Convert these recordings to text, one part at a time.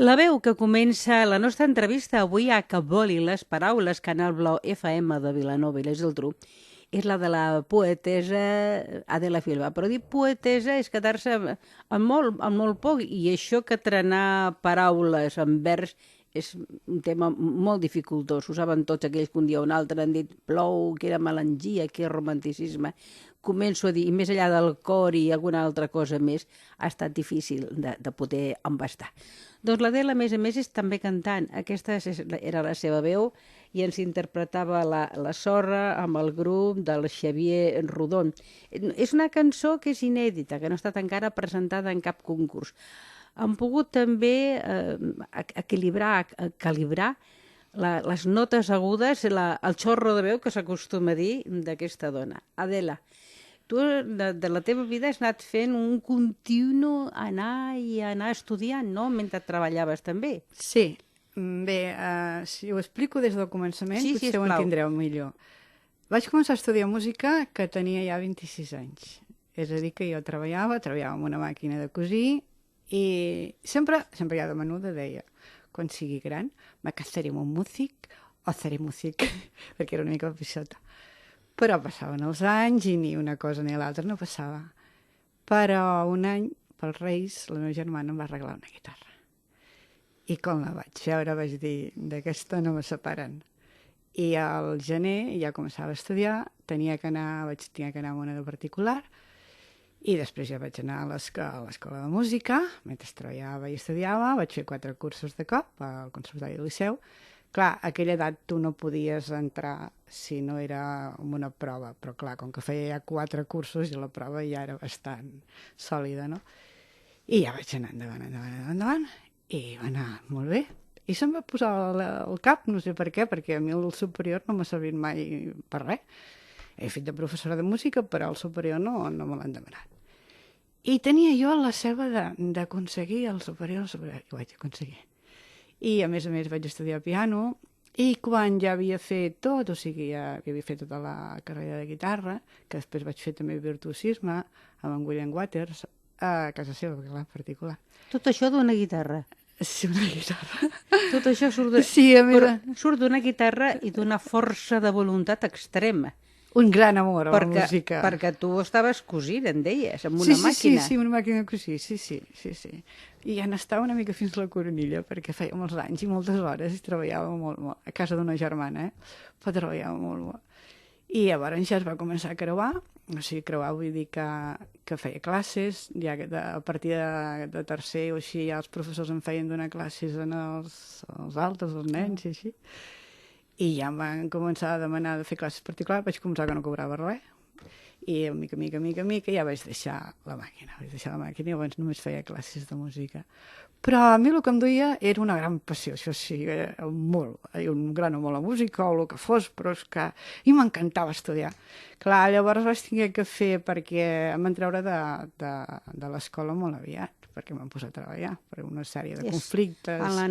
La veu que comença la nostra entrevista avui a Que volin les paraules, Canal Blau FM de Vilanova i la Geltrú, és la de la poetesa Adela Filbà. Però dir poetesa és quedar-se amb molt poc, i això que trenar paraules en vers és un tema molt dificultós. Ho saben tots aquells que un dia o un altre han dit plou, que era melangia, que és romanticisme. Començo a dir, i més enllà del cor i alguna altra cosa més, ha estat difícil de poder embastar. Doncs l'Adela, a més, és també cantant. Aquesta era la seva veu i ens interpretava la Sorra amb el grup del Xavier Rodon. És una cançó que és inèdita, que no ha estat encara presentada en cap concurs. Han pogut també calibrar les notes agudes, el xorro de veu que s'acostuma a dir d'aquesta dona. Adela, tu de la teva vida has anat fent un continu anar estudiant, no?, mentre treballaves també. Sí. Bé, si ho explico des del començament, sí, potser ho entendreu millor. Vaig començar a estudiar música que tenia ja 26 anys. És a dir, que jo treballava amb una màquina de cosir i sempre ja de menuda deia, quan sigui gran, me casaré amb un músic o seré músic, perquè era una mica pixota. Però passaven els anys i ni una cosa ni l'altra no passava. Però un any, pels Reis, la meva germana em va regalar una guitarra. I quan la vaig veure vaig dir, d'aquesta no me separen. I al gener ja començava a estudiar, vaig tenir que anar a una de particular, i després ja vaig anar a l'escola de música, mentre treballava i estudiava, vaig fer 4 cursos de cop al Conservatori del Liceu. Clar, a aquella edat tu no podies entrar si no era amb una prova, però clar, com que feia ja 4 cursos i la prova ja era bastant sòlida, no? I ja vaig anar endavant, i va anar molt bé. I se'm va posar al cap, no sé per què, perquè a mi el superior no m'ha servit mai per res. He fet de professora de música, però el superior no me l'han demanat. I tenia jo la seva d'aconseguir el superior, i ho vaig aconseguir. I a més vaig estudiar piano, i quan ja havia fet tot, o sigui, ja havia fet tota la carrera de guitarra, que després vaig fer també virtuosisme amb en William Waters, a casa seva, clar, en particular. Tot això d'una guitarra? Sí, una guitarra. Tot això surt d'una guitarra i d'una força de voluntat extrema. Un gran amor a la música. Perquè tu estaves cosint, en deies, amb una màquina. Sí, una màquina de cosir, sí. I ja n'estava una mica fins a la coronilla, perquè feia molts anys i moltes hores i treballava molt, a casa d'una germana, però treballava molt. I llavors ja es va començar a creuar, o sigui, creuar vull dir que feia classes, ja a partir de tercer o així ja els professors em feien donar classes als altres, als nens i així. I ja em van començar a demanar de fer classes particulars, vaig començar que no cobrava res. I a mica ja vaig deixar la màquina. I llavors només feia classes de música. Però a mi el que em duia era una gran passió, això sí, un gran amor a la música o el que fos, però és que... I m'encantava estudiar. Clar, llavors vaig tenir que fer perquè em van treure de l'escola molt aviat, perquè m'han posat a treballar per una sèrie de conflictes. A la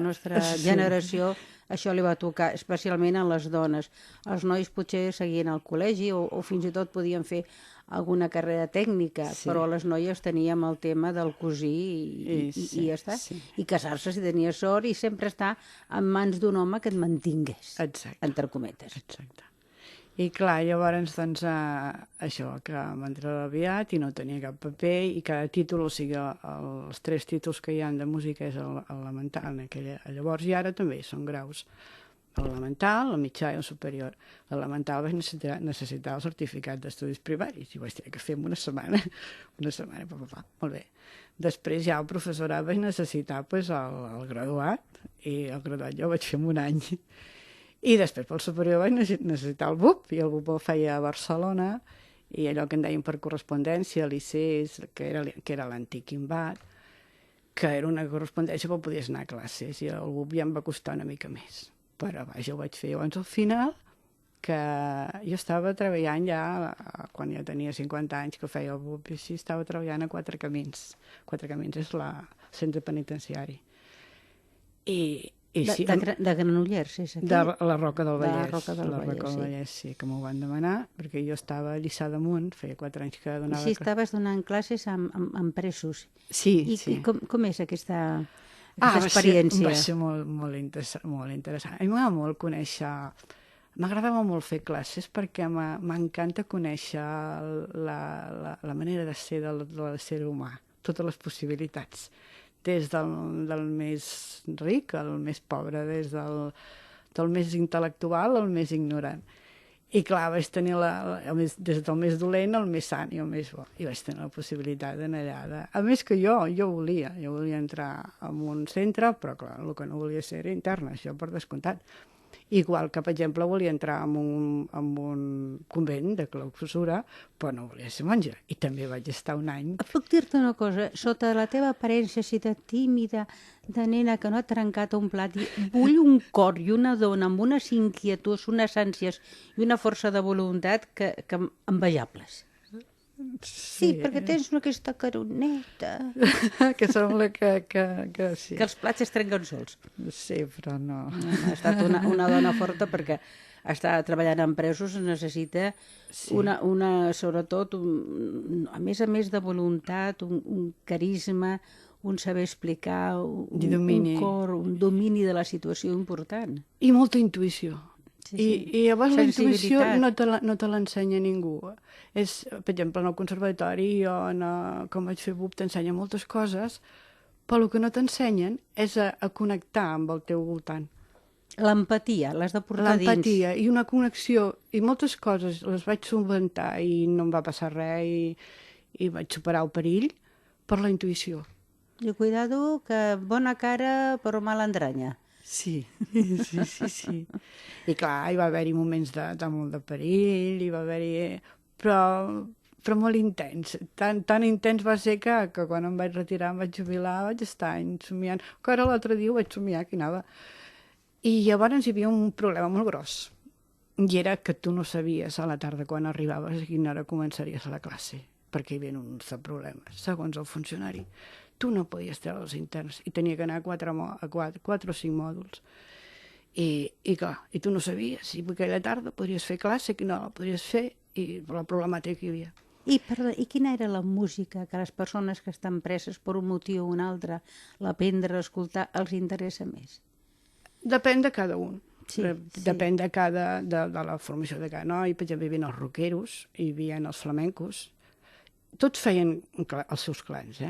nostra generació això li va tocar, especialment a les dones. Els nois potser seguien al col·legi o fins i tot podien fer alguna carrera tècnica, però les noies teníem el tema del cosir i ja està. I casar-se si tenia sort i sempre estar en mans d'un home que et mantingués, entre cometes. Exacte. I clar, llavors, doncs, això, que m'entrava aviat i no tenia cap paper i cada títol, o sigui, els 3 títols que hi ha de música és elemental. Llavors, i ara també són graus. L'elemental, el mitjà i el superior. L'elemental vaig necessitar el certificat d'estudis primaris i ho vaig tenir que fer en una setmana. Molt bé. Després ja el professorat vaig necessitar el graduat i el graduat jo vaig fer en un any. I després pel superior vaig necessitar el BUP, i el BUP el feia a Barcelona, i allò que en deien per correspondència, l'ICES, que era l'antic IMBAT, que era una correspondència però podies anar a classes, i el BUP ja em va costar una mica més. Però vaja, ho vaig fer. Llavors, al final, que jo estava treballant ja, quan ja tenia 50 anys que feia el BUP, i així estava treballant a Quatre Camins. Quatre Camins és el centre penitenciari. I sí, de Granollers, és aquí? de la Roca del Vallès. De la Roca del Vallès, sí, que m'ho van demanar, perquè jo estava a Lliçà d'Amunt, feia 4 anys que donava... I si estaves donant classes amb presos. Sí, sí. I com és aquesta experiència? Va ser molt interessant. A mi m'agrada molt conèixer... M'agradava molt fer classes perquè m'encanta conèixer la manera de ser del ser humà, totes les possibilitats, des del més ric al més pobre, des del més intel·lectual al més ignorant. I clar, vaig tenir des del més dolent al més sant i al més bo. I vaig tenir la possibilitat d'anar allà. A més que jo volia entrar en un centre, però clar, el que no volia ser era interna, això per descomptat. Igual que, per exemple, volia entrar en un convent de clausura, però no volia ser monja. I també vaig estar un any. Puc dir-te una cosa? Sota la teva aparença així de tímida, de nena que no ha trencat un plat, vull un cor i una dona amb unes inquietuds, unes ànsies i una força de voluntat que envejables. Sí, perquè tens aquesta caroneta. Que sembla que sí. Que els plats es trenquen sols. Sí, però no. Ha estat una dona forta perquè estar treballant amb presos necessita sobretot, a més de voluntat, un carisma, un saber explicar, un cor, un domini de la situació important. I molta intuïció. I llavors la intuïció no te l'ensenya ningú. Per exemple, en el conservatori o com vaig fer BUP t'ensenya moltes coses, però el que no t'ensenyen és a connectar amb el teu voltant. L'empatia, l'has de portar dins. L'empatia i una connexió, i moltes coses les vaig solventar i no em va passar res i vaig superar el perill per la intuïció. I cuidado que bona cara però mala endranya. Sí. I clar, hi va haver-hi moments de molt de perill, hi va haver-hi... Però molt intens. Tan intens va ser que quan em vaig retirar, em vaig jubilar, vaig estar anys somiant. Que ara l'altre dia ho vaig somiar, que anava. I llavors hi havia un problema molt gros. I era que tu no sabies a la tarda quan arribaves a quina hora començaries a la classe, perquè hi havia uns problemes, segons el funcionari. Tu no podies treure els interns i tenia que anar a 4 o 5 mòduls. I clar, i tu no sabies si aquella tarda podries fer classe, que no la podries fer, i la problemàtica que hi havia. I quina era la música que les persones que estan preses per un motiu o un altre, l'aprendre a escoltar, els interessa més? Depèn de cada un. Sí. Depèn de la formació de cada noi. Per exemple, hi havia els rockeros, hi havia els flamencos. Tots feien els seus clans,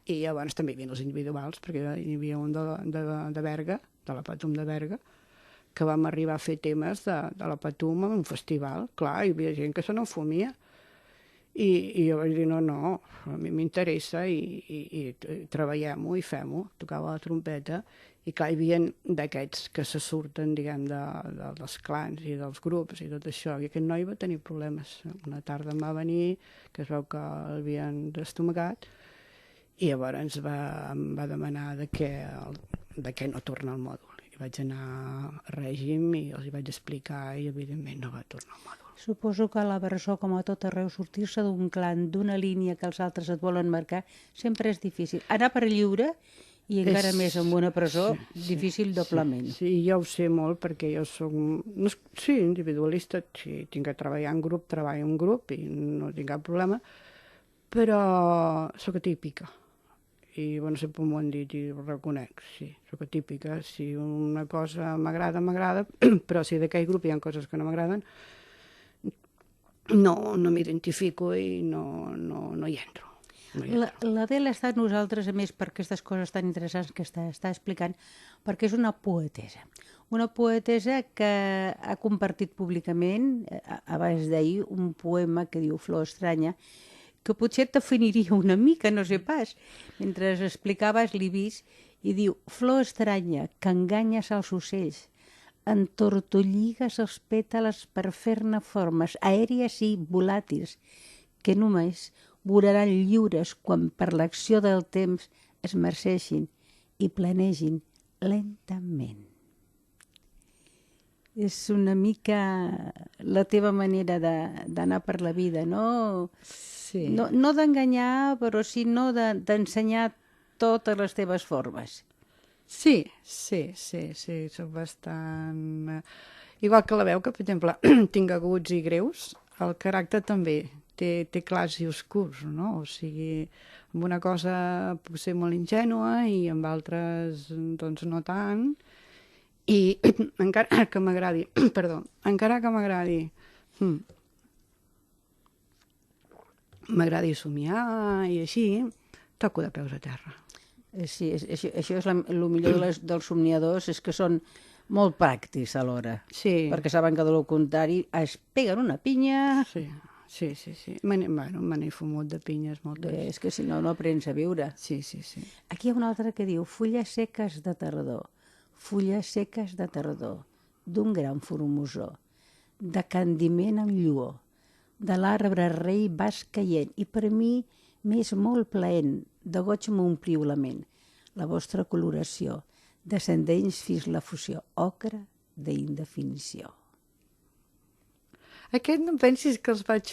I llavors també hi havia els individuals, perquè hi havia un de Berga, de la Patum de Berga, que vam arribar a fer temes de la Patum en un festival. Clar, hi havia gent que se n'enfumia. I jo vaig dir, no, a mi m'interessa i treballem-ho i fem-ho. Tocava la trompeta i clar, hi havia d'aquests que se surten, diguem, dels clans i dels grups i tot això. I aquest noi va tenir problemes. Una tarda em va venir, que es veu que l'havien destomagat, i llavors em va demanar de què no torna al mòdul. I vaig anar a règim i els hi vaig explicar i evidentment no va tornar al mòdul. Suposo que a la presó, com a tot arreu, sortir-se d'un clan, d'una línia que els altres et volen marcar, sempre és difícil. Anar per lliure, i encara més en una presó, difícil doblement. Sí, jo ho sé molt perquè jo soc individualista, si tinc que treballar en grup, treballo en grup i no tinc cap problema, però soc atípica. I bueno, sempre m'ho han dit i ho reconec, sí, soc atípica. Si una cosa m'agrada, però si d'aquell grup hi ha coses que no m'agraden, no m'identifico i no hi entro. L'Adela està amb nosaltres, a més, per aquestes coses tan interessants que està explicant, perquè és una poetesa. Una poetesa que ha compartit públicament, abans d'ahir, un poema que diu Flor estranya, que potser et definiria una mica, no sé pas. Mentre explicaves l'he vist i diu: flor estranya, que enganyes als ocells, entortolligues els pètals per fer-ne formes aèries i volàtils que només volaran lliures quan per l'acció del temps es marceixin i planegin lentament. És una mica la teva manera d'anar per la vida, no? Sí. No d'enganyar, però sí d'ensenyar totes les teves formes. Sí, soc bastant... Igual que la veu, que per exemple tinc aguts i greus, el caràcter també té clars i oscurs, no? O sigui, amb una cosa puc ser molt ingènua i amb altres doncs no tant. I encara que m'agradi, m'agradi somiar i així, toco de peus a terra. Sí, això és el millor dels somniadors, és que són molt pràctics alhora. Sí. Perquè saben que de lo contrari es peguen una pinya... Sí. Me n'he fumut de pinyes moltes. És que si no, no aprens a viure. Sí. Aquí hi ha una altra que diu fulles seques de tardor, d'un gran formosor, de candiment amb lluor, de l'arbre rei vas caient, i per mi m'és molt plaent, de goig m'ompliu la ment, la vostra coloració, descendents fins la fusió, ocre d'indefinició. Aquest no pensis que els vaig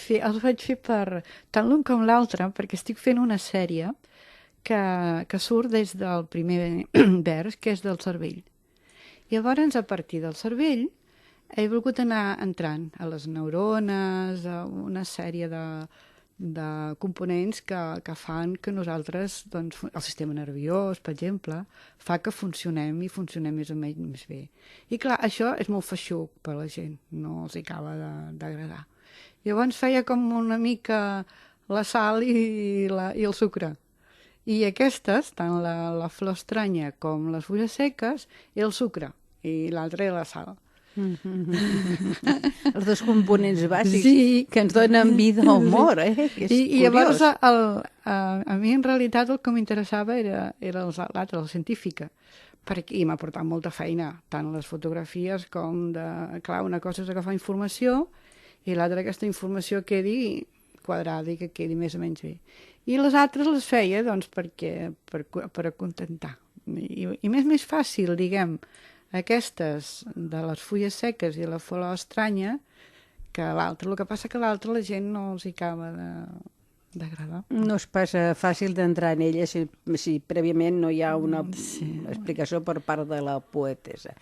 fer per tant l'un com l'altre, perquè estic fent una sèrie que surt des del primer vers, que és del cervell. Llavors, a partir del cervell, he volgut anar entrant a les neurones, a una sèrie de components que fan que nosaltres, doncs, el sistema nerviós, per exemple, fa que funcionem i funcionem més o menys més bé. I clar, això és molt feixuc per a la gent, no els acaba d'agradar. Llavors feia com una mica la sal i el sucre. I aquestes, tant la flor estranya com les fulles seques, és el sucre, i l'altra és la sal. Els dos components bàsics que ens donen vida o humor, que és curiós. I llavors a mi en realitat el que m'interessava era l'altra, la científica, i m'ha portat molta feina, tant les fotografies com clar, una cosa és agafar informació i l'altra aquesta informació quedi quadrada i que quedi més o menys bé. I les altres les feia doncs per acontentar. I més fàcil, diguem, aquestes de les fulles seques i la flor estranya que l'altra. El que passa que l'altra la gent no els acaba d'agradar. No es passa fàcil d'entrar en ella si prèviament no hi ha una explicació per part de la poetessa.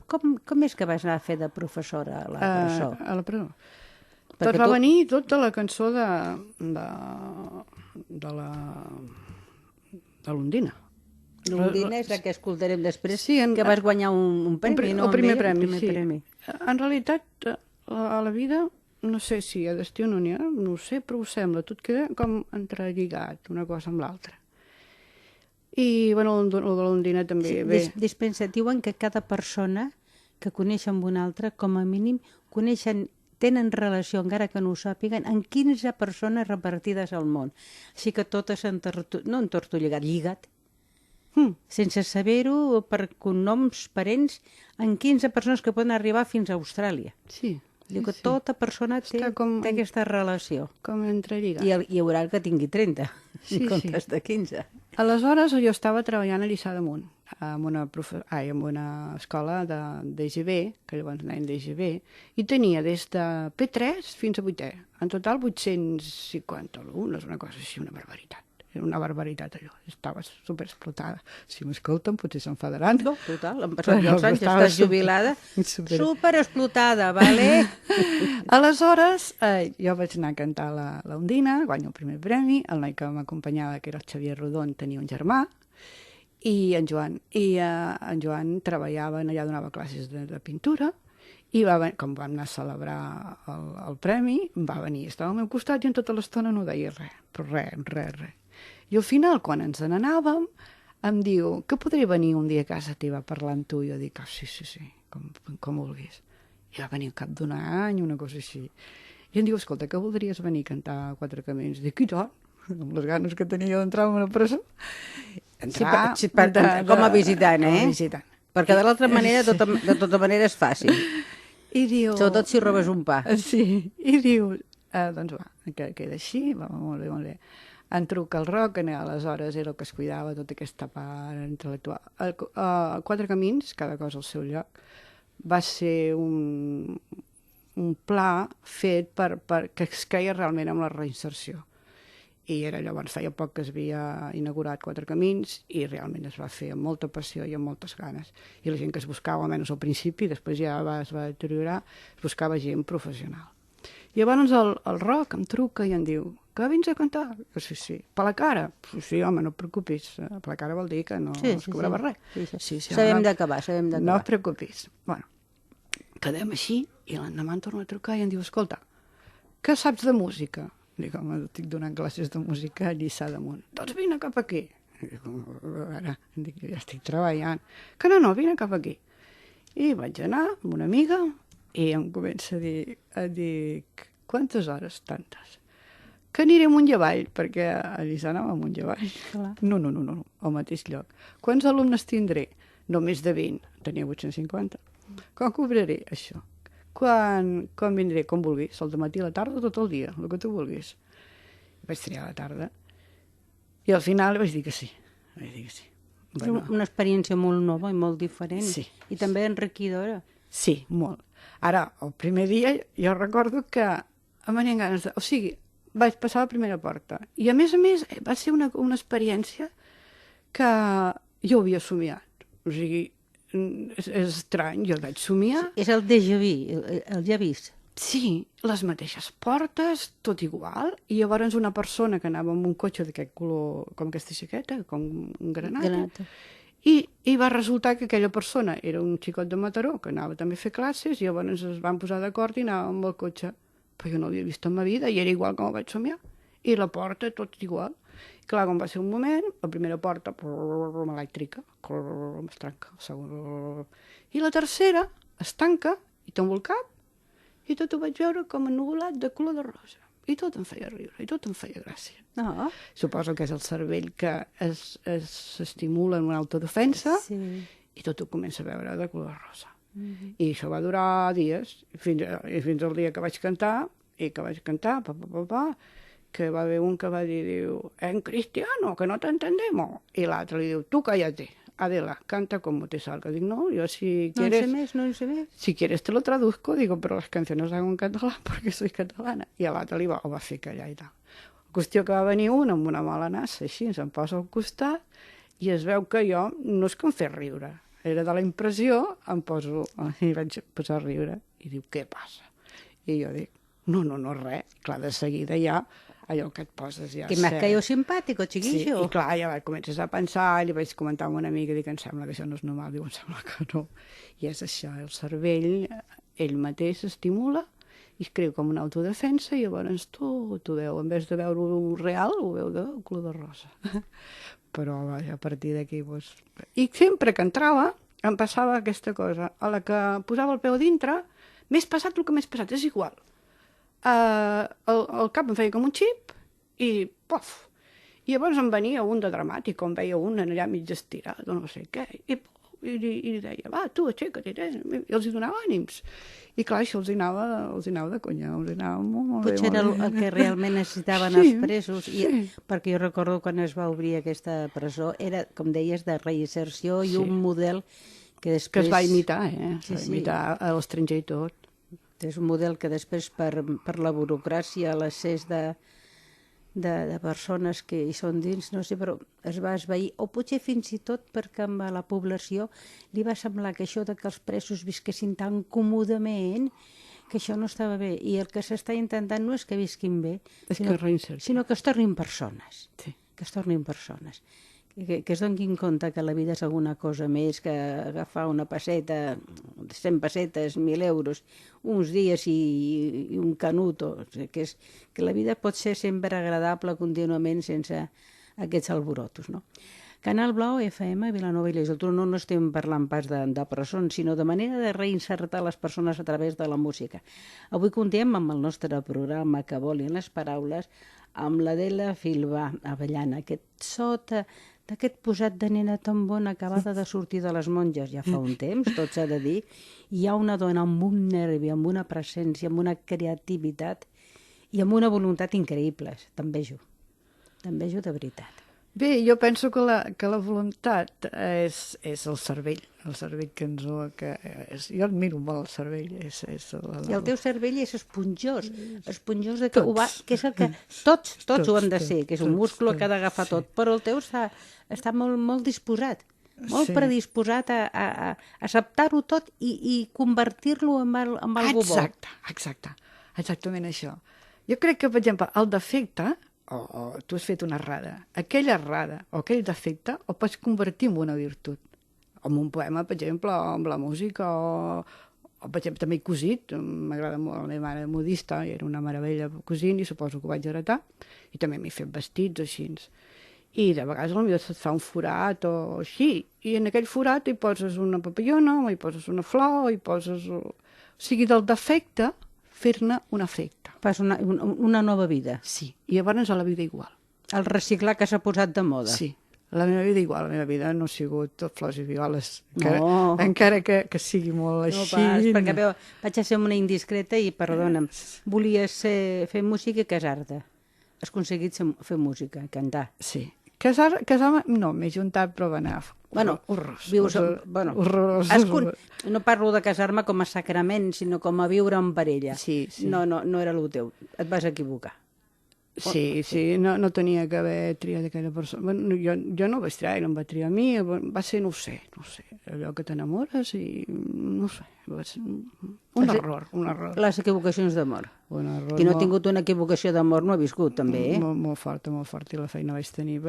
Com és que vas anar a fer de professora a la presó? A la presó. Doncs va venir tota la cançó de l'Ondina. L'Ondina és la que escoltarem després, que vas guanyar un premi, no? El primer premi, sí. En realitat, a la vida, no sé si hi ha destí o no n'hi ha, no ho sé, però ho sembla, tot queda com entrelligat una cosa amb l'altra. I, bueno, el de l'Ondina també bé. Dispensa, diuen que cada persona que coneix amb una altra, com a mínim, tenen relació, encara que no ho sàpiguen, amb 15 persones repartides al món. Així que totes no lligat, sense saber-ho, per cognoms, parents, en 15 persones que poden arribar fins a Austràlia. Sí. Diu que tota persona té aquesta relació. Com entrelligat. I hi haurà el que tingui 30, en comptes de 15. Aleshores, jo estava treballant a Lliçà d'Amunt, en una escola d'EGB, que llavors anàvem d'EGB, i tenia des de P3 fins a 8è. En total 850 alumnes, una cosa així, una barbaritat. Era una barbaritat allò, estava superexplotada. Si m'escolten potser s'enfadaran. No, total, han passat els anys, estàs jubilada, superexplotada, vale? Aleshores, jo vaig anar a cantar l'Ondina, guanyo el primer premi, el noi que m'acompanyava, que era el Xavier Rodon, tenia un germà, i en Joan. I en Joan treballava, allà donava classes de pintura, i com vam anar a celebrar el premi, va venir, estava al meu costat i en tota l'estona no deia res, però res. I al final, quan ens n'anàvem, em diu que podria venir un dia a casa teva a parlar amb tu. I jo dic, sí, com vulguis. I va venir al cap d'un any, una cosa així. I em diu, escolta, que voldries venir a cantar Quatre Camins? Dic, i tant, amb les ganes que tenia d'entrar a una presó. Com a visitant, Com a visitant. perquè de l'altra manera, de tota manera, és fàcil. I diu... Sobretot si robes un pa. Sí, i diu, doncs va, que queda així, va, molt bé, molt bé. Em truca el Roc, que aleshores era el que es cuidava tota aquesta part intel·lectual. Quatre Camins, cada cosa al seu lloc, va ser un pla fet que es creia realment amb la reinserció. I era llavors, feia poc que es havia inaugurat Quatre Camins i realment es va fer amb molta passió i amb moltes ganes. I la gent que es buscava, almenys al principi, després ja es va deteriorar, es buscava gent professional. I llavors el Roc em truca i em diu que vins a cantar? Sí, sí. Per la cara? Sí, home, no et preocupis. Per la cara vol dir que no es cobrava res. Sí. Sabem d'acabar, No et preocupis. Bueno, quedem així i l'endemà em torna a trucar i em diu, escolta, què saps de música? Dic, home, estic donant classes de música a Lliçà d'Amunt. Doncs vine cap aquí. Dic, a veure, ja estic treballant. Que no, vine cap aquí. I vaig anar amb una amiga i em comença a dir quantes hores? Tantes. Que aniré amunt i avall, perquè a Lliçà anava amunt i avall. No, al mateix lloc. Quants alumnes tindré? No més de 20. Tenia 850. Com cobraré això? Quan vindré? Com vulguis. El dematí, a la tarda, tot el dia, el que tu vulguis. Vaig triar a la tarda. I al final vaig dir que sí. Bueno. Una experiència molt nova i molt diferent. Sí. I també enriquidora. Sí, molt. Ara, el primer dia, jo recordo que em venien ganes de... O sigui, vaig passar la primera porta. I a més, va ser una experiència que jo havia somiat. O sigui, és estrany, jo vaig somiar. És el déjà vu, el ja vist. Sí, les mateixes portes, tot igual, i llavors una persona que anava amb un cotxe d'aquest color, com aquesta jaqueta, com un granata. I va resultar que aquella persona era un xicot de Mataró, que anava també a fer classes, i llavors es van posar d'acord i anava amb el cotxe. Però jo no l'havia vist en ma vida, i era igual com el vaig somiar. I la porta, tot igual. I clar, quan va ser un moment, la primera porta, elèctrica, es trenca. I la tercera es tanca, i tomba el cap, i tot ho vaig veure com ennuvolat de color de rosa. I tot em feia riure, i tot em feia gràcia. Oh. Suposo que és el cervell que s'estimula en una autodefensa, i tot ho comença a veure de color rosa. I això va durar dies, fins al dia que vaig cantar, que va haver un que va dir, en cristiano, que no t'entendemos. I l'altre li diu, tu cállate, Adela, canta como te salga. Dic, no, yo si quieres... No sé més. Si quieres te lo traduzco, digo, pero las canciones hago en catalán porque soy catalana. I a l'altre ho va fer callar i tal. Qüestió que va venir un amb una mala nassa, així, se'm posa al costat, i es veu que jo, no és que em fes riure, era de la impressió, i vaig posar a riure, i diu, què passa? I jo dic, no, res. Clar, de seguida ja, allò que et poses ja... Que m'ha caído simpàtico, chiquillo. Sí, i clar, ja comences a pensar, i li vaig comentar amb una amiga, dic, em sembla que això no és normal, diu, em sembla que no. I és això, el cervell, ell mateix s'estimula, i es creu com una autodefensa, i llavors tot ho veu, en vez de veure-ho real, ho veu de color de rosa. Però vaja, a partir d'aquí... Doncs... I sempre que entrava, em passava aquesta cosa, a la que posava el peu dintre, m'és passat el que m'és passat, és igual. El cap em feia com un xip i pof! I llavors em venia un de dramàtic, com veia un allà mig estirat, o no sé què, i deia, va, tu, aixeca't, i els hi donava ànims. I clar, això els hi anava de conya, els hi anava molt bé. Potser era el que realment necessitaven els presos, perquè jo recordo quan es va obrir aquesta presó, era, com deies, de reinserció i un model que després... Que es va imitar, es va imitar a l'estranger i tot. És un model que després, per la burocràcia, l'accés de persones que hi són dins, no sé, però es va esvair, o potser fins i tot perquè a la població li va semblar que això de que els presos visquessin tan còmodament, que això no estava bé. I el que s'està intentant no és que visquin bé, sinó que es tornin persones. Sí. Que es tornin persones. Que es donin compte que la vida és alguna cosa més que agafar una pesseta, 100 pessetes, 1.000 euros, uns dies i un canuto. O sigui, que la vida pot ser sempre agradable contínuament sense aquests alborotos, no? Canal Blau, FM, Vilanova i la Geltrú, no estem parlant pas de presons, sinó de manera de reinsertar les persones a través de la música. Avui contem amb el nostre programa Que volin les paraules, amb l'Adela Filbà Avellana, aquest so d'aquest posat de nena tan bona acabada de sortir de les monges ja fa un temps, tot s'ha de dir, hi ha una dona amb un nervi, amb una presència, amb una creativitat i amb una voluntat increïbles. T'envejo de veritat. Bé, jo penso que la voluntat és el cervell que ens ho... Jo admiro molt el cervell. I el teu cervell és esponjós de que, que és el que tots ho han de ser, que és un múscul que ha d'agafar tot, però el teu està molt, molt disposat, molt predisposat a acceptar-ho tot i convertir-lo en algú bo. Exactament això. Jo crec que, per exemple, el defecte, o tu has fet una errada, aquella errada o aquell defecte el pots convertir en una virtut. O en un poema, per exemple, o amb la música, o per exemple, també he cosit, m'agrada molt, la meva mare modista, i era una meravella cosint, i suposo que ho vaig heretar, i també m'he fet vestits o així. I de vegades potser se't fa un forat o així, i en aquell forat hi poses una papallona, o hi poses una flor, o hi poses... O sigui, del defecte, fer-ne un efecte. Fas una nova vida. Sí, i llavors a la vida igual. El reciclar que s'ha posat de moda. Sí, la meva vida igual. La meva vida no ha sigut flors i violes, encara que sigui molt així. No pas, perquè vaig a ser una indiscreta i, perdona'm, volies fer música i casar-te. Has aconseguit fer música, cantar. Sí. Casar-me, no, m'he juntat, però va anar horrorós. No parlo de casar-me com a sacrament, sinó com a viure en parella. Sí. No era el teu. Et vas equivocar. Sí, no tenia que haver triat aquella persona. Bueno, jo no vaig triar, ell em va triar a mi, va ser, no sé, allò que t'enamores i no sé, va ser un error. Les equivocacions d'amor. Un error. Qui no ha tingut una equivocació d'amor no ha viscut, també, eh? Molt fort, i la feina vaig tenir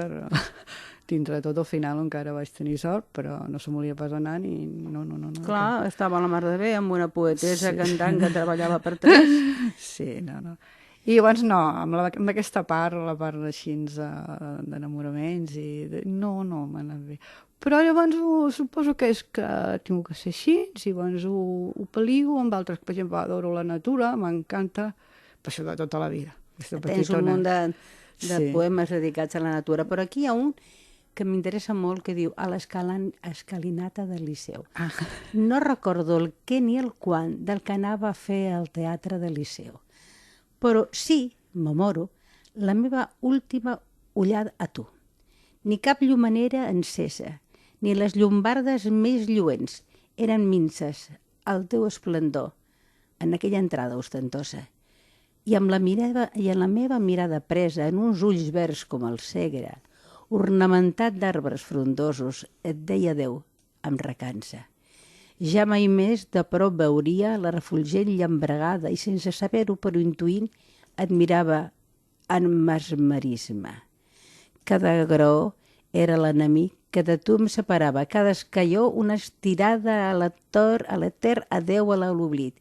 dintre tot al final encara vaig tenir sort, però no se m'olia pas anar ni... No. Clar, estava a la mar de bé, amb una poetessa cantant que treballava per 3. Sí, no. I llavors no, amb aquesta part, la part així d'enamoraments no m'ha anat bé. Però llavors suposo que és que tinc que ser així, i llavors ho pal·ligo amb altres, per exemple, adoro la natura, m'encanta, per això de tota la vida. Tens un munt de poemes dedicats a la natura, però aquí hi ha un que m'interessa molt, que diu a l'escalinata del Liceu. No recordo el què ni el quan del que anava a fer al teatre del Liceu. Però sí, m'amoro, la meva última ullada a tu. Ni cap llumenera encesa, ni les llombardes més lluents eren minces al teu esplendor en aquella entrada ostentosa. I amb la meva mirada presa en uns ulls verds com el Segre, ornamentat d'arbres frondosos, et deia adeu amb recança. Ja mai més de prop veuria la refulgent llambregada i sense saber-ho però intuint admirava en mesmerisme. Cada graó era l'enemic que de tu em separava, cada escaió una estirada a l'eter adeu a l'oblit.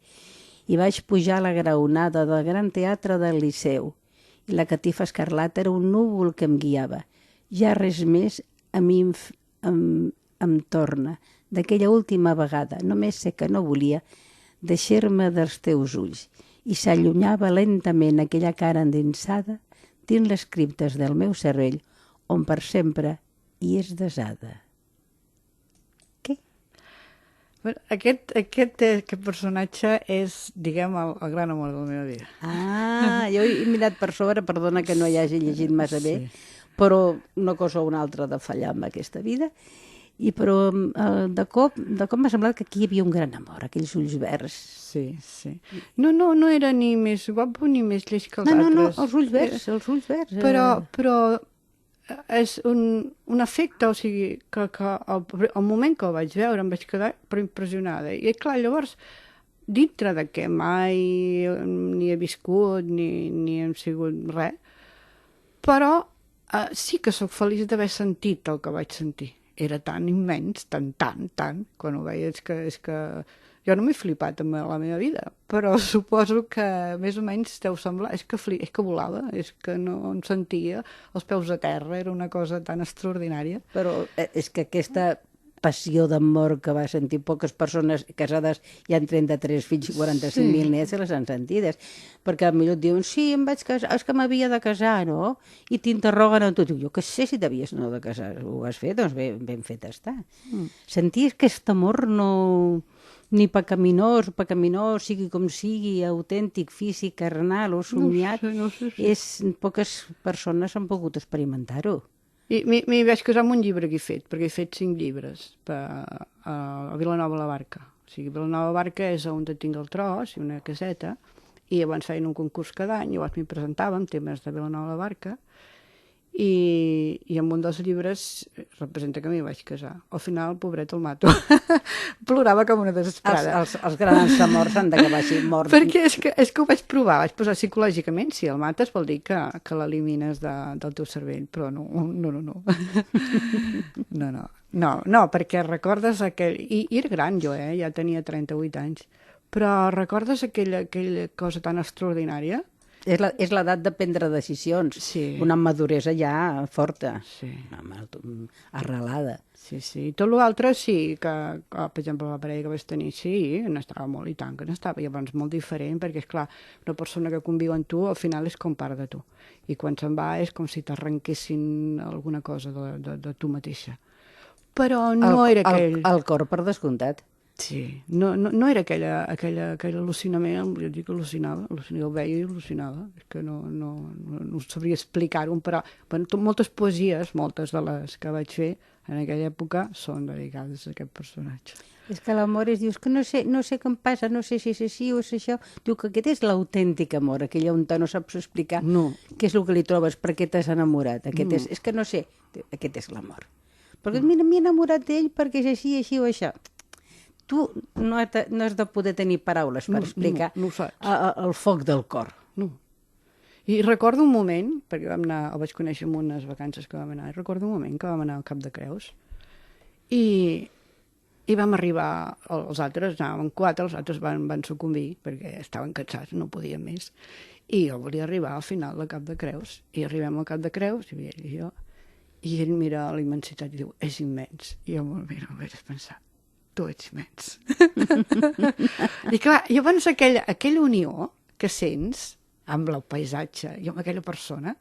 I vaig pujar a la graonada del gran teatre del Liceu i la catifa escarlata era un núvol que em guiava. Ja res més a mi em torna. D'aquella última vegada, només sé que no volia deixar-me dels teus ulls i s'allunyava lentament aquella cara endinsada dins les criptes del meu cervell on per sempre hi és desada. Què? Aquest personatge és, diguem, el gran amor de la meva vida. Jo he mirat per sobre, perdona que no hi hagi llegit massa bé, però una cosa o una altra de fallar amb aquesta vida. Però de cop m'ha semblat que aquí hi havia un gran amor, aquells ulls verds. Sí. No era ni més guapo ni més lleig que els altres. No, els ulls verds. Però és un efecte, o sigui, que al moment que el vaig veure em vaig quedar impressionada. I clar, llavors, dintre de què mai ni he viscut ni hem sigut res, però sí que sóc feliç d'haver sentit el que vaig sentir. Era tan immens, tant, quan ho veia, és que jo no m'he flipat amb la meva vida, però suposo que més o menys deu semblar, és que volava, és que no em sentia els peus a terra, era una cosa tan extraordinària. Però és que aquesta passió d'amor que va sentir poques persones casades, hi ha 33 fills i 45.000 nets, se les han sentides. Perquè potser et diuen, sí, em vaig casar, és que m'havia de casar, no? I t'interroguen a tu, jo què sé si t'havies no de casar, ho has fet, doncs ben fet està. Sentir aquest amor no... ni pecaminós, sigui com sigui, autèntic, físic, carnal o somiat, No sé. Poques persones han pogut experimentar-ho. I m'hi vaig casar amb un llibre que he fet, perquè he fet 5 llibres a Vilanova la Barca. O sigui, Vilanova la Barca és on tinc el tros i una caseta, i llavors feien un concurs cada any, llavors m'hi presentàvem temes de Vilanova la Barca, i amb un dels llibres representa que m'hi vaig casar. Al final, pobret, el mato. Plorava com una desesperada. Els grans amors han d'acabar així morts. Perquè és que ho vaig provar, vaig posar psicològicament, si el mates vol dir que l'elimines del teu cervell, però no. No, perquè recordes aquell... I era gran jo, ja tenia 38 anys, però recordes aquella cosa tan extraordinària? És l'edat de prendre decisions. Sí. Una maduresa ja forta. Sí. Arrelada. Sí. Tot l'altre sí, que per exemple, la parella que vaig tenir, sí, n'estava molt i tant, que n'estava. Llavors molt diferent, perquè, és clar, una persona que conviu amb tu, al final és com part de tu. I quan se'n va és com si t'arrenquessin alguna cosa de tu mateixa. Però no era aquell... El cor, per descomptat. Sí, no era aquell al·lucinament, jo dic que al·lucinava, el veia i al·lucinava, és que no sabria explicar-ho, però bueno, moltes poesies, moltes de les que vaig fer en aquella època són dedicades a aquest personatge. És que l'amor dius que no sé què em passa, no sé si és així o és això. Diu que aquest és l'autèntic amor, aquell on no saps explicar què és el que li trobes, per què t'has enamorat. És que no sé, aquest és l'amor. Perquè mira, m'he enamorat d'ell perquè és així o això. Tu no has de poder tenir paraules per explicar el foc del cor. No. I recordo un moment, perquè el vaig conèixer en unes vacances que vam anar, recordo un moment que vam anar al Cap de Creus i vam arribar, els altres anàvem 4, els altres van sucumbir perquè estaven cansats, no podien més. I jo volia arribar al final del Cap de Creus. I arribem al Cap de Creus, i ell i jo, i ell mira la immensitat i diu, és immens. I jo me'l miro, vaig pensar, tu ets immens. I clar, llavors aquella unió que sents amb el paisatge i amb aquella persona...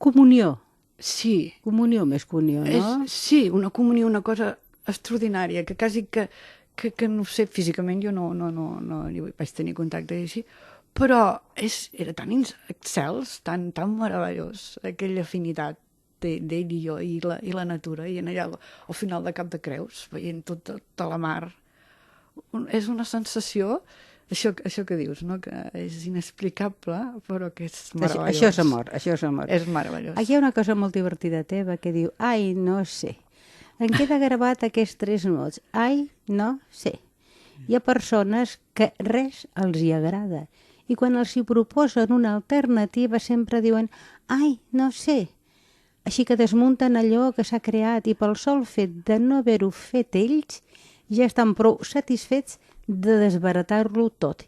Comunió. Sí. Comunió més que unió, no? Sí, una comunió, una cosa extraordinària, que quasi que no sé, físicament jo no vaig tenir contacte així, però era tan excels, tan meravellós, aquella afinitat d'ell i jo i la natura, i allà al final de Cap de Creus, veient tota la mar. És una sensació, això que dius, no? Que és inexplicable, però que és meravellós. Això és amor, això és amor. És meravellós. Aquí hi ha una cosa molt divertida teva que diu, ai, no sé. Em queda gravat aquests 3 mots. Ai, no sé. Hi ha persones que res els hi agrada i quan els hi proposen una alternativa sempre diuen, ai, no sé. Així que desmunten allò que s'ha creat i pel sol fet de no haver-ho fet ells ja estan prou satisfets de desbaratar-lo tot.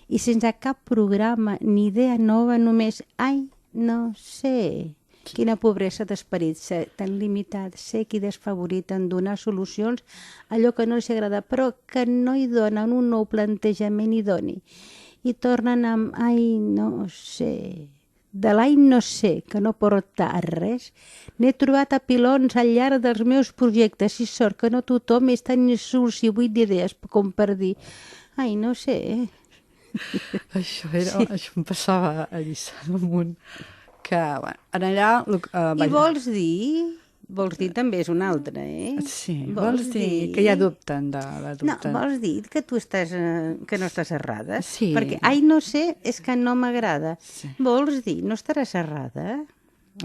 I sense cap programa ni idea nova, només, ai, no sé. Quina pobresa d'esperit, ser tan limitat, sec i desfavorit en donar solucions a allò que no els agrada, però que no hi donen un nou plantejament idoni. I tornen amb, ai, no sé. De l'ai no sé, que no porta a res, n'he trobat a pilons al llarg dels meus projectes i sort que no tothom és tan insuls i buit d'idees com per dir, ai, no sé. Això em passava a Lliçà d'Amunt, que en allà... I vols dir també és un altre, Sí, vols dir que ja dubten de No, vols dir que tu que no estàs errada? Sí. Perquè, ai, no sé, és que no m'agrada. Sí. Vols dir, no estaràs errada?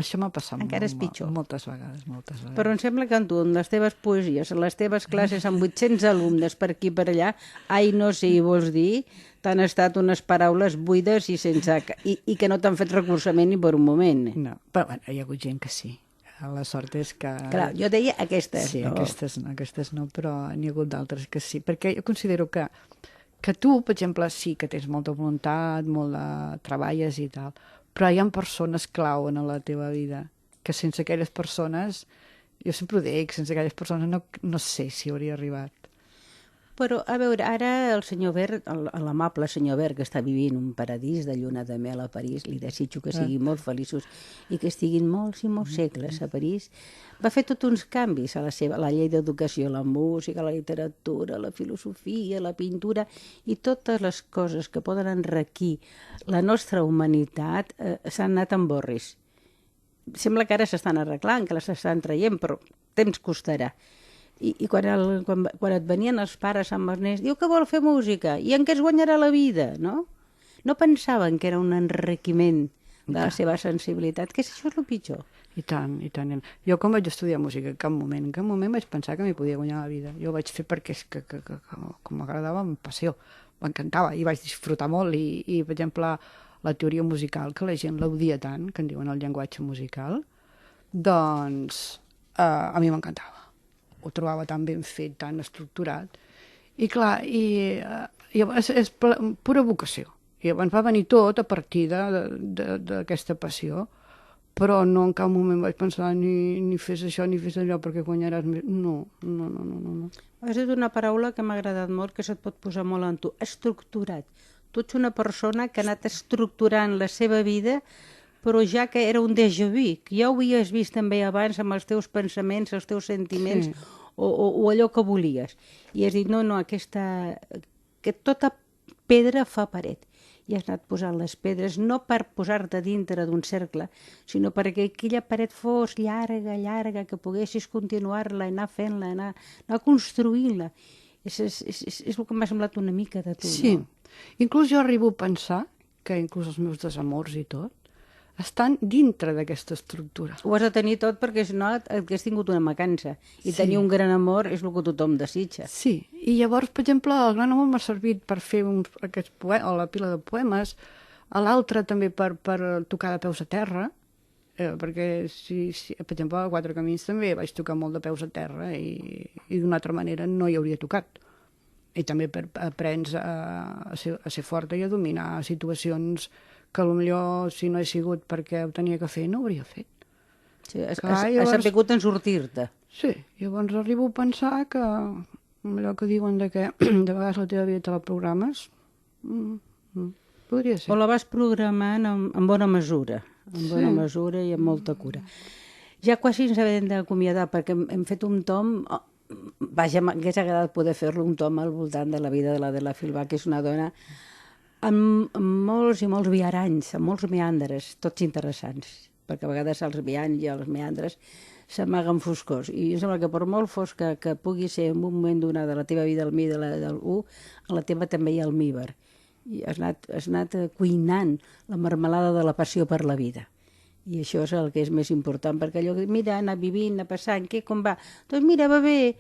Això m'ha passat Encara és pitjor. Moltes vegades. Però em sembla que en tu, en les teves poesies, en les teves classes amb 800 alumnes per aquí per allà, ai, no sé, i vols dir, t'han estat unes paraules buides i que no t'han fet recolzament ni per un moment. No, però bueno, hi ha hagut gent que sí. La sort és que... Clar, jo deia aquestes, sí, no? Aquestes no, però n'hi ha hagut d'altres que sí. Perquè jo considero que tu, per exemple, sí que tens molta voluntat, treballes i tal, però hi ha persones clau en la teva vida, que sense aquelles persones Jo sempre ho dic, sense aquelles persones no sé si hauria arribat. Però, a veure, ara el senyor Berg, l'amable senyor Berg, que està vivint un paradís de lluna de mel a París, li desitjo que siguin molt feliços i que estiguin molts i molts segles a París, va fer tots uns canvis a la llei d'educació, la música, la literatura, la filosofia, la pintura i totes les coses que poden enriquir la nostra humanitat s'han anat en borris. Sembla que ara s'estan arreglant, que les estan traient, però temps costarà. I quan et venien els pares amb els nens, diu que vol fer música, i en què es guanyarà la vida, no? No pensaven que era un enriquiment de la seva sensibilitat, que això és el pitjor. I tant, i tant. Jo quan vaig estudiar música, en cap moment vaig pensar que m'hi podia guanyar la vida. Jo ho vaig fer perquè és que m'agradava amb passió, m'encantava, i vaig disfrutar molt, i per exemple, la teoria musical, que la gent l'odia tant, que en diuen el llenguatge musical, doncs a mi m'encantava. Ho trobava tan ben fet, tan estructurat. I clar, llavors és pura vocació. I llavors va venir tot a partir d'aquesta passió, però no en cap moment vaig pensar ni fes això ni fes allò perquè guanyaràs més. No. Has dit una paraula que m'ha agradat molt, que se't pot posar molt en tu, estructurat. Tu ets una persona que ha anat estructurant la seva vida, però ja que era un déjà vu, que ja ho havies vist també abans amb els teus pensaments, els teus sentiments, sí. o allò que volies. I has dit, no, que tota pedra fa paret. I has anat posant les pedres, no per posar-te dintre d'un cercle, sinó perquè aquella paret fos llarga, que poguessis continuar-la, anar fent-la, anar construint-la. És el que m'ha semblat una mica de tu, sí. No? Inclús jo arribo a pensar que inclús els meus desamors i tot estan dintre d'aquesta estructura. Ho has de tenir tot perquè si no hagués tingut una mancança. I tenir un gran amor és el que tothom desitja. Sí, i llavors, per exemple, el gran amor m'ha servit per fer aquests la pila de poemes, a l'altre també per tocar de peus a terra, perquè, per exemple, a Quatre Camins també vaig tocar molt de peus a terra i d'una altra manera no hi hauria tocat. I també aprens a ser forta i a dominar situacions que potser si no he sigut perquè ho tenia que fer, no ho hauria fet. Sí, has sabut en sortir-te. Sí, llavors arribo a pensar que allò que diuen que de vegades la teva vida te la programes, podria ser. O la vas programant en bona mesura, bona mesura i amb molta cura. Ja quasi ens hem d'acomiadar perquè hem fet un tom... Vaja, m'hagués agradat poder fer-lo un tom al voltant de la vida de la Adela Filbach, que és una dona amb molts i molts viaranys, amb molts meandres, tots interessants, perquè a vegades els vianys i els meandres s'amaguen foscors. I em sembla que per molt fosca que pugui ser en un moment donat de la teva vida el mi de l'u, a la teva també hi ha almívar. I has anat cuinant la marmelada de la passió per la vida. I això és el que és més important, perquè allò que, mira, anar vivint, anar passant, com va? Doncs mira, va bé.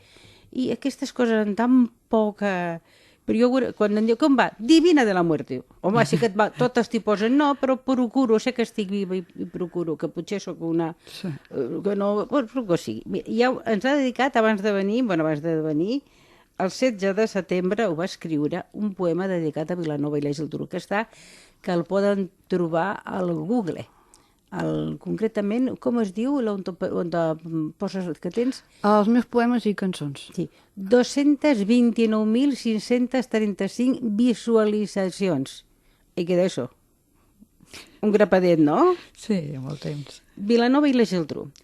I aquestes coses en tan poca... Però jo, quan em diu, com va? Divina de la muerte. Home, sí que et va, totes t'hi posen, no, però procuro, sé que estic viva i procuro, que potser sóc una... Sí. Que no, però que sí. Ja ens ha dedicat, abans de venir, el 16 de setembre ho va escriure un poema dedicat a Vilanova i la Geltrú, que el poden trobar al Google. Concretament, com es diu, on poses que tens? Els meus poemes i cançons. Sí, 229.535 visualitzacions. I queda això. Un grapadet, no? Sí, molt temps. Vilanova i la Geltrú.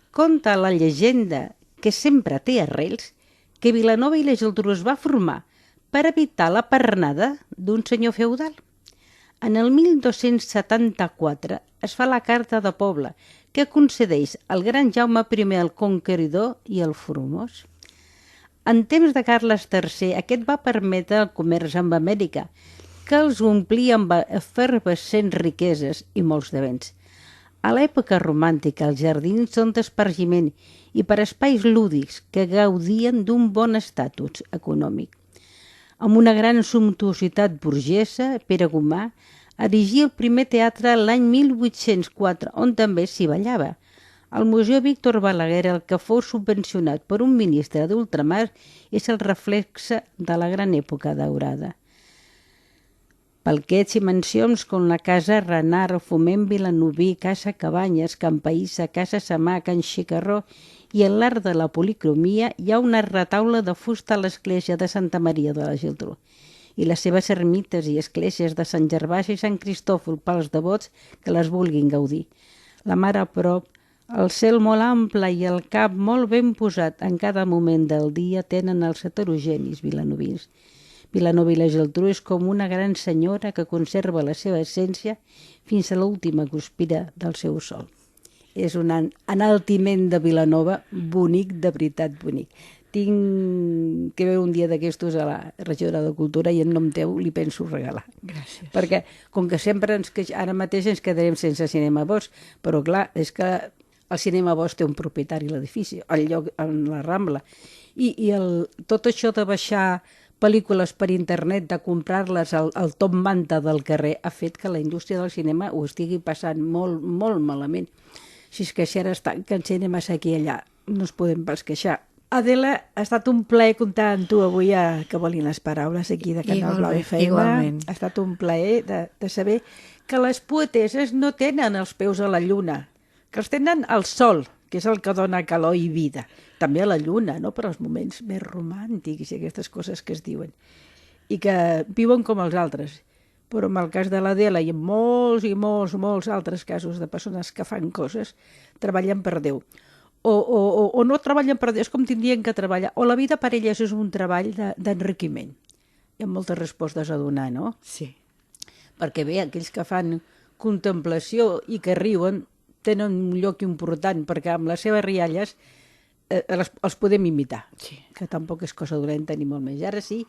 Conta la llegenda, que sempre té arrels, que Vilanova i la Geltrú es va formar per evitar la pernada d'un senyor feudal. En el 1274 es fa la Carta de Poble, que concedeix al gran Jaume I el Conqueridor i el Formós. En temps de Carles III, aquest va permetre el comerç amb Amèrica, que els omplia amb efervescents riqueses i molts de béns. A l'època romàntica, els jardins són d'espargiment i per espais lúdics que gaudien d'un bon estatus econòmic. Amb una gran sumptuositat burgesa, Pere Gomà erigí el primer teatre l'any 1804, on també s'hi ballava. El Museu Víctor Balaguer, el que fou subvencionat per un ministre d'ultramar, és el reflexe de la gran època daurada. Palquets i mansions com la Casa Renard, Foment Vilanoví, Casa Cabanyes, Can Païssa, Casa Samà, Can Xicarró, i en l'art de la policromia hi ha una retaula de fusta a l'església de Santa Maria de la Geltrú i les seves ermites i esglésies de Sant Gervasi i Sant Cristòfol pels devots que les vulguin gaudir. La mar a prop, el cel molt ample i el cap molt ben posat en cada moment del dia tenen els heterogenis vilanovins. Vilanova i la Geltrú és com una gran senyora que conserva la seva essència fins a l'última guspira del seu sol. És un enaltiment de Vilanova bonic, de veritat bonic. Tinc que veure un dia d'aquestos a la regidora de Cultura i en nom teu li penso regalar. Gràcies. Perquè, com que sempre ara mateix ens quedarem sense cinema Bosch, però clar, és que el cinema Bosch té un propietari a l'edifici, al lloc, en la Rambla. I tot això de baixar pel·lícules per internet, de comprar-les al top manta del carrer, ha fet que la indústria del cinema ho estigui passant molt, molt malament. Així és que si ara es tanquen cinemes aquí i allà, no es podem pas queixar. Adela, ha estat un plaer comptar amb tu avui a Que volin les paraules aquí de Canal Blau FM. Igualment. Ha estat un plaer de saber que les poeteses no tenen els peus a la lluna, que els tenen al sol, que és el que dona calor i vida. També a la lluna, no?, per als moments més romàntics i aquestes coses que es diuen. I que viuen com els altres. Però en el cas de l'Adela i en molts i molts altres casos de persones que fan coses, treballen per Déu. O no treballen per Déu, és com tindrien que treballar. O la vida per elles és un treball d'enriquiment. Hi ha moltes respostes a donar, no? Sí. Perquè bé, aquells que fan contemplació i que riuen tenen un lloc important, perquè amb les seves rialles els podem imitar, Sí. que tampoc és cosa dolenta ni molt més. Ara sí,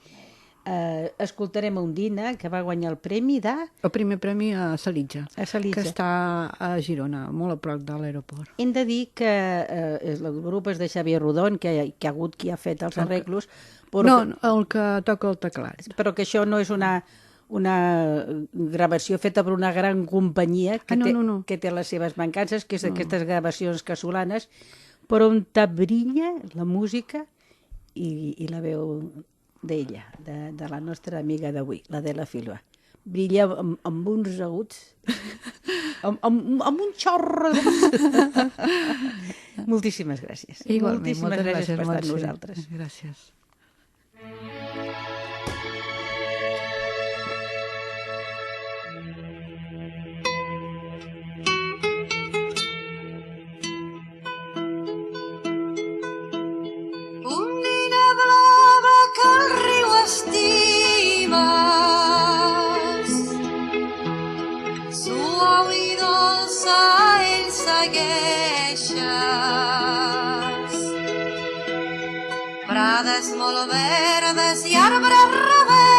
escoltarem Ondina, que va guanyar el premi de... El primer premi a Salitja, A Salitja. que està a Girona, molt a prop de l'aeroport. Hem de dir que el grup és de Xavier Rodon, que hi ha hagut qui ha fet els arreglos, però, No, el que toca el teclat. però que això no és una gravació feta per una gran companyia que, no. que té les seves mancances, que és d'aquestes gravacions casolanes, però on brilla la música i la veu d'ella, de la nostra amiga d'avui, l'Adela Filva. Brilla amb uns aguts, amb un xorro de... Moltíssimes gràcies. Igualment, Moltíssimes moltes gràcies per estar amb Montse. nosaltres. Gràcies. Ondina blava que el riu estimes, suau i dolça ell segueixes. Prades molt verdes i arbres rebels,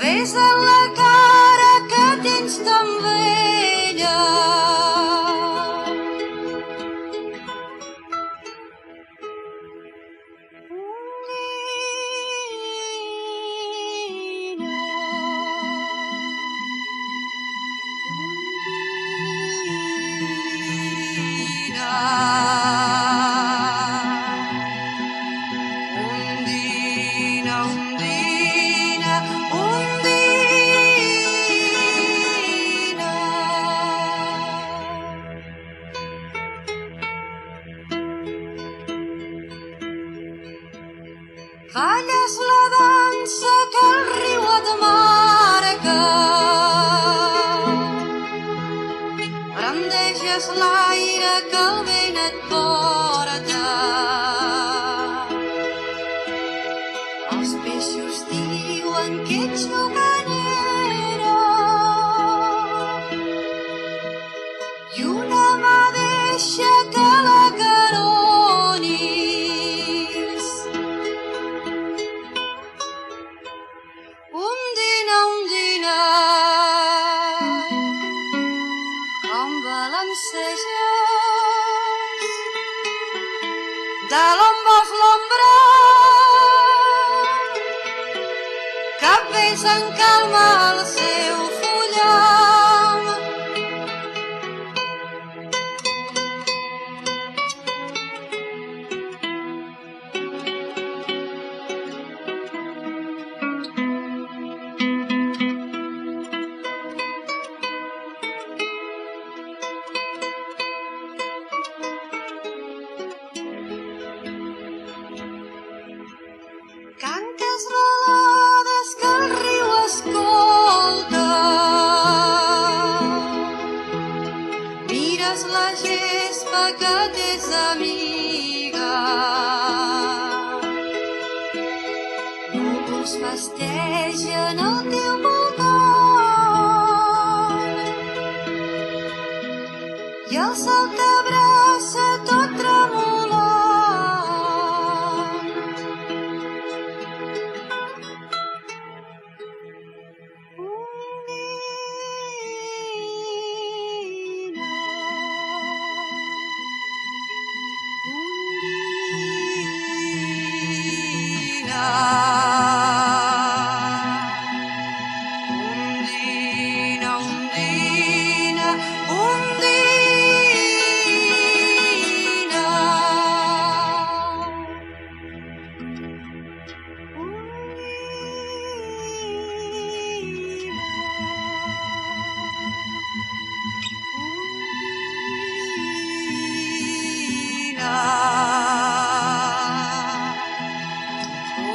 ves en la cara que tens tan vella. Ondina, ondina, ondina. Balles la dansa que el riu et marca, brandeges l'aire que el vent et porta. Els peixos diuen que ets juganera i una mà deixa que la caronis. Ondina, ondina, com balanceges de l'ombra a l'ombra, que vens en calma el seu fullam. àngels festegen el teu voltant i el sol t'abraça tot tremolant.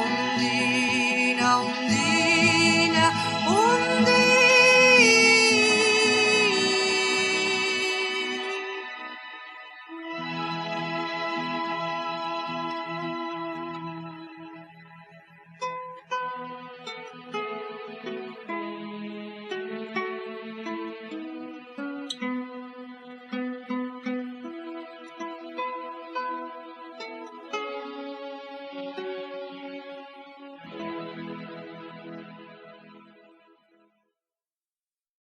Undina, undina, undina.